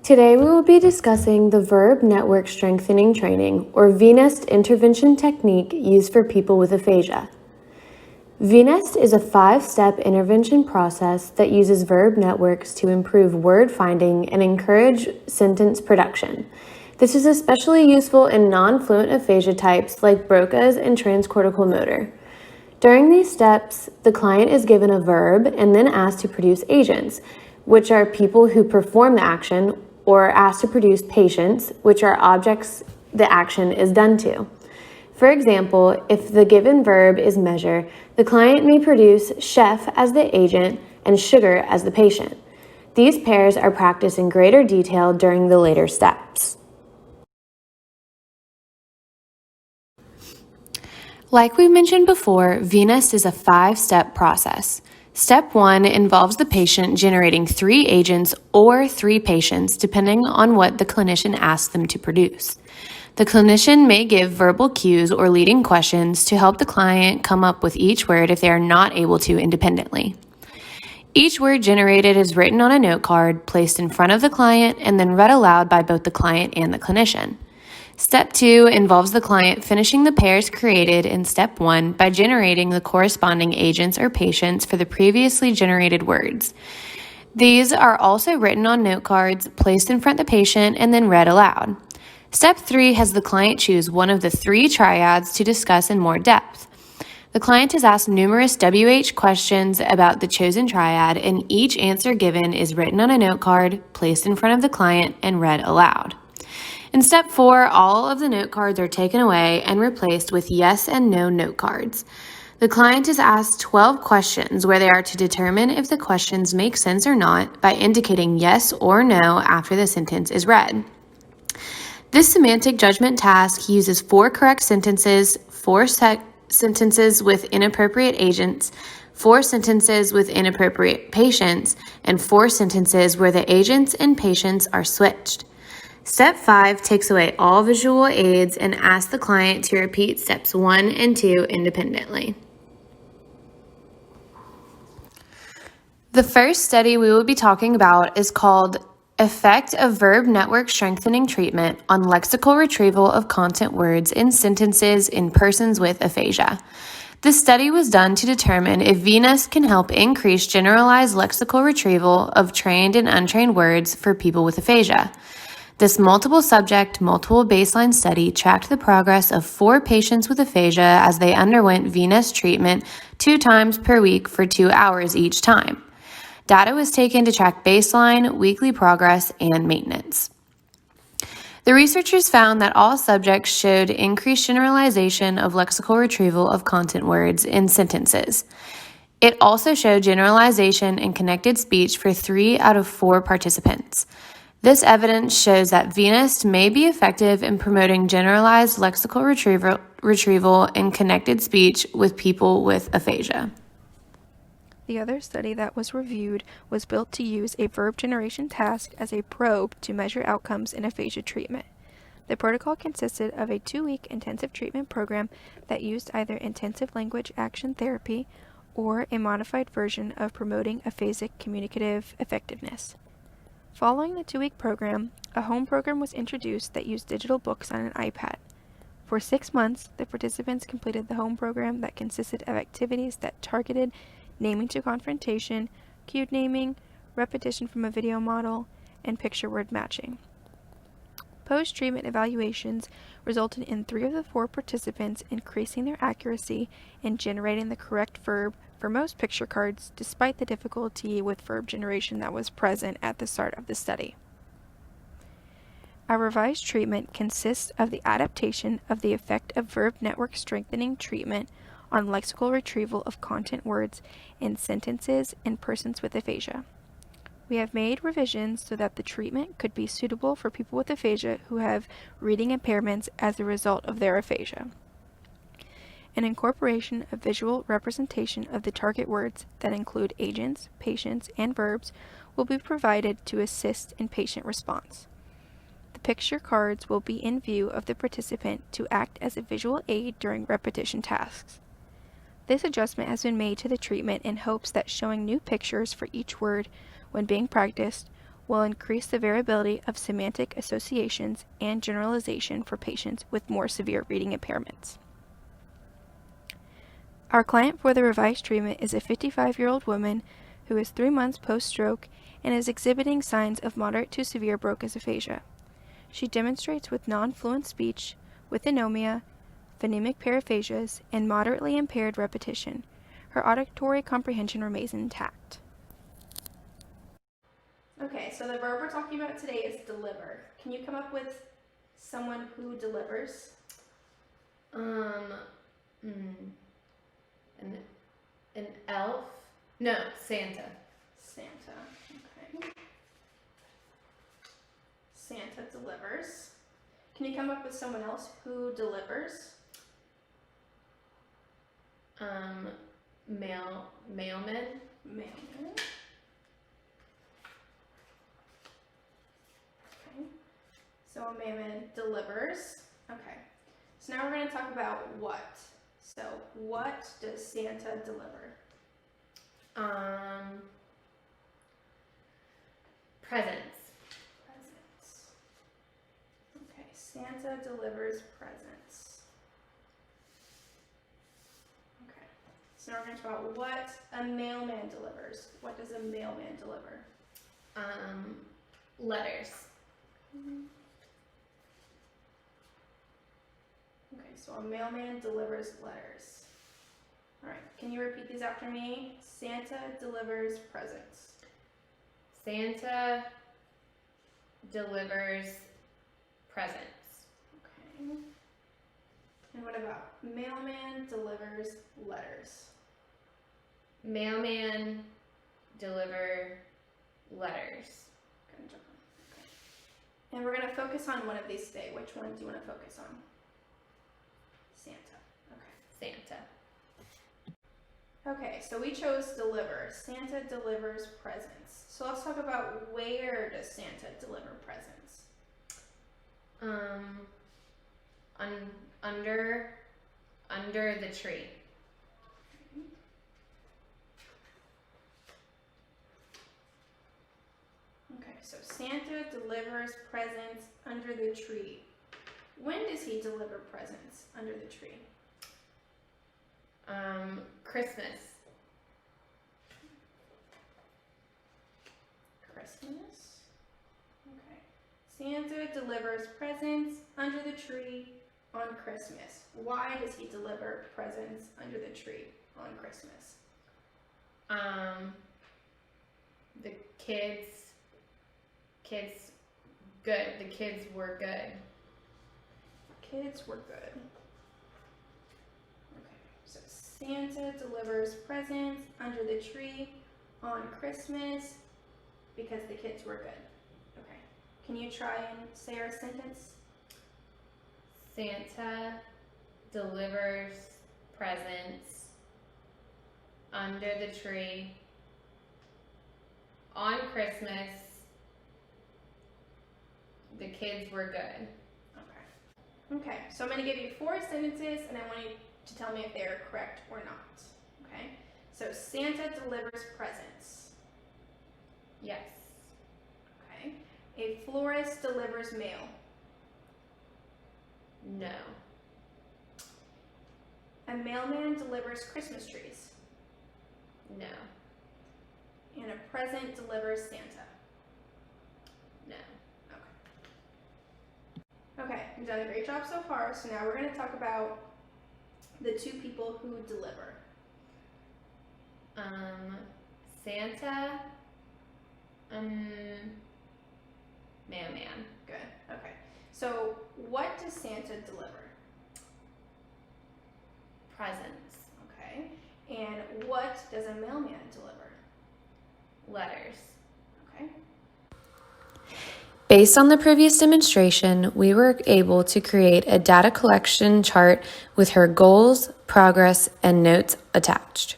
Today we will be discussing the Verb Network Strengthening Training, or VNEST intervention technique used for people with aphasia. VNEST is a 5-step intervention process that uses verb networks to improve word finding and encourage sentence production. This is especially useful in non-fluent aphasia types like Broca's and transcortical motor. During these steps, the client is given a verb and then asked to produce agents, which are people who perform the action, or asked to produce patients, which are objects the action is done to. For example, if the given verb is measure, the client may produce chef as the agent and sugar as the patient. These pairs are practiced in greater detail during the later steps. Like we mentioned before, VNEST is a 5-step process. Step 1 involves the patient generating 3 agents or 3 patients, depending on what the clinician asks them to produce. The clinician may give verbal cues or leading questions to help the client come up with each word if they are not able to independently. Each word generated is written on a note card, placed in front of the client, and then read aloud by both the client and the clinician. Step 2 involves the client finishing the pairs created in Step 1 by generating the corresponding agents or patients for the previously generated words. These are also written on note cards, placed in front of the patient, and then read aloud. Step 3 has the client choose one of the 3 triads to discuss in more depth. The client is asked numerous WH questions about the chosen triad, and each answer given is written on a note card, placed in front of the client, and read aloud. In Step 4, all of the note cards are taken away and replaced with yes and no note cards. The client is asked 12 questions where they are to determine if the questions make sense or not by indicating yes or no after the sentence is read. This semantic judgment task uses 4 correct sentences, 4 sentences with inappropriate agents, 4 sentences with inappropriate patients, and 4 sentences where the agents and patients are switched. Step 5 takes away all visual aids and asks the client to repeat steps 1 and 2 independently. The first study we will be talking about is called Effect of Verb Network Strengthening Treatment on Lexical Retrieval of Content Words in Sentences in Persons with Aphasia. This study was done to determine if VNEST can help increase generalized lexical retrieval of trained and untrained words for people with aphasia. This multiple subject, multiple baseline study tracked the progress of 4 patients with aphasia as they underwent VNEST treatment 2 times per week for 2 hours each time. Data was taken to track baseline, weekly progress, and maintenance. The researchers found that all subjects showed increased generalization of lexical retrieval of content words in sentences. It also showed generalization in connected speech for 3 out of 4 participants. This evidence shows that VNEST may be effective in promoting generalized lexical retrieval in connected speech with people with aphasia. The other study that was reviewed was built to use a verb generation task as a probe to measure outcomes in aphasia treatment. The protocol consisted of a 2-week intensive treatment program that used either intensive language action therapy or a modified version of promoting aphasic communicative effectiveness. Following the 2-week program, a home program was introduced that used digital books on an iPad. For 6 months, the participants completed the home program that consisted of activities that targeted naming to confrontation, cued naming, repetition from a video model, and picture word matching. Post-treatment evaluations resulted in 3 of the 4 participants increasing their accuracy in generating the correct verb for most picture cards, despite the difficulty with verb generation that was present at the start of the study. Our revised treatment consists of the adaptation of the effect of verb network strengthening treatment on lexical retrieval of content words in sentences in persons with aphasia. We have made revisions so that the treatment could be suitable for people with aphasia who have reading impairments as a result of their aphasia. An incorporation of visual representation of the target words that include agents, patients, and verbs will be provided to assist in patient response. The picture cards will be in view of the participant to act as a visual aid during repetition tasks. This adjustment has been made to the treatment in hopes that showing new pictures for each word when being practiced will increase the variability of semantic associations and generalization for patients with more severe reading impairments. Our client for the revised treatment is a 55-year-old woman who is 3 months post-stroke and is exhibiting signs of moderate to severe Broca's aphasia. She demonstrates with non-fluent speech, with anomia, phonemic paraphasias, and moderately impaired repetition. Her auditory comprehension remains intact. Okay, so the verb we're talking about today is deliver. Can you come up with someone who delivers? An elf? No, Santa. Santa, okay. Santa delivers. Can you come up with someone else who delivers? Mailman. Mailman. Okay. So a mailman delivers. Okay. So now we're going to talk about what. So what does Santa deliver? Presents. Presents. Okay, Santa delivers presents. Okay, so now we're going to talk about what a mailman delivers. What does a mailman deliver? Letters. Okay, so a mailman delivers letters. All right, can you repeat these after me? Santa delivers presents. Santa delivers presents. Okay. And what about mailman delivers letters? Mailman deliver letters. Good job. Okay. And we're going to focus on one of these today. Which one do you want to focus on? Santa. Okay. Santa. Okay, so we chose deliver. Santa delivers presents. So let's talk about where does Santa deliver presents? Under the tree. Okay, so Santa delivers presents under the tree. When does he deliver presents under the tree? Christmas. Christmas. Okay. Santa delivers presents under the tree on Christmas. Why does he deliver presents under the tree on Christmas? The kids good. The kids were good. Kids were good. Okay, so Santa delivers presents under the tree on Christmas because the kids were good. Okay, can you try and say our sentence? Santa delivers presents under the tree on Christmas. The kids were good. Okay, so I'm going to give you 4 sentences and I want you to tell me if they are correct or not. Okay, so Santa delivers presents. Yes. Okay, a florist delivers mail. No. A mailman delivers Christmas trees. No. And a present delivers Santa. No. Okay, you've done a great job so far. So now we're going to talk about the 2 people who deliver. Santa, mailman. Good. Okay. So what does Santa deliver? Presents. Okay. And what does a mailman deliver? Letters. Okay. Based on the previous demonstration, we were able to create a data collection chart with her goals, progress, and notes attached.